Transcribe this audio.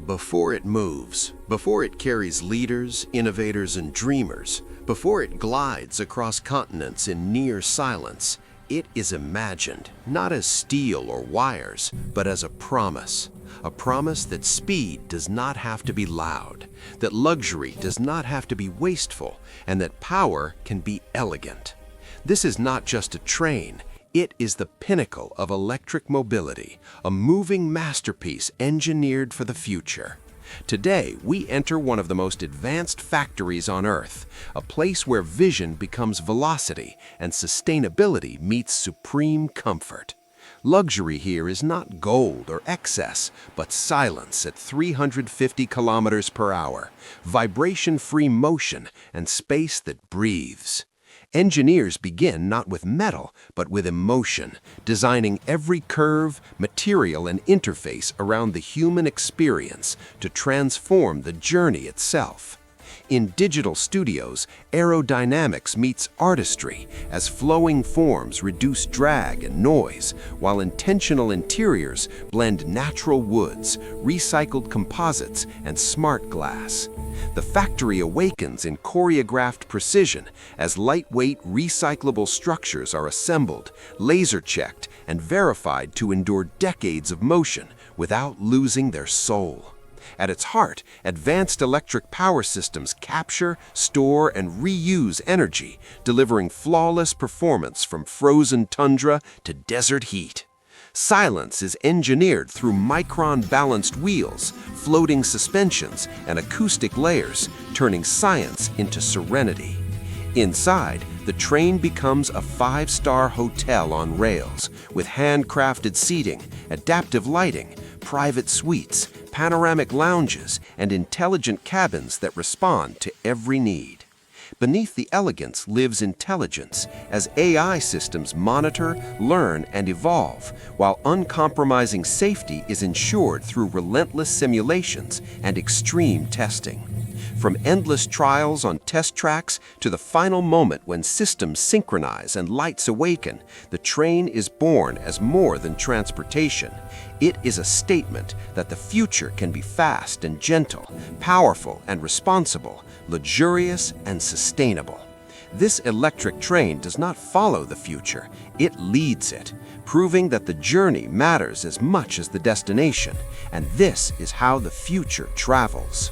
Before it moves, before it carries leaders, innovators, and dreamers, before it glides across continents in near silence, it is imagined not as steel or wires, but as a promise that speed does not have to be loud, that luxury does not have to be wasteful, and that power can be elegant. This is not just a train. It is the pinnacle of electric mobility, a moving masterpiece engineered for the future. Today, we enter one of the most advanced factories on Earth, a place where vision becomes velocity and sustainability meets supreme comfort. Luxury here is not gold or excess, but silence at 350 kilometers per hour, vibration-free motion, and space that breathes. Engineers begin not with metal, but with emotion, designing every curve, material, and interface around the human experience to transform the journey itself. In digital studios, aerodynamics meets artistry as flowing forms reduce drag and noise, while intentional interiors blend natural woods, recycled composites, and smart glass. The factory awakens in choreographed precision as lightweight, recyclable structures are assembled, laser-checked, and verified to endure decades of motion without losing their soul. At its heart, advanced electric power systems capture, store, and reuse energy, delivering flawless performance from frozen tundra to desert heat. Silence is engineered through micron-balanced wheels, floating suspensions, and acoustic layers, turning science into serenity. Inside, the train becomes a five-star hotel on rails, with handcrafted seating, adaptive lighting, private suites, panoramic lounges, and intelligent cabins that respond to every need. Beneath the elegance lives intelligence, as AI systems monitor, learn, and evolve, while uncompromising safety is ensured through relentless simulations and extreme testing. From endless trials on test tracks to the final moment when systems synchronize and lights awaken, the train is born as more than transportation. It is a statement that the future can be fast and gentle, powerful and responsible, luxurious and sustainable. This electric train does not follow the future, it leads it, proving that the journey matters as much as the destination, and this is how the future travels.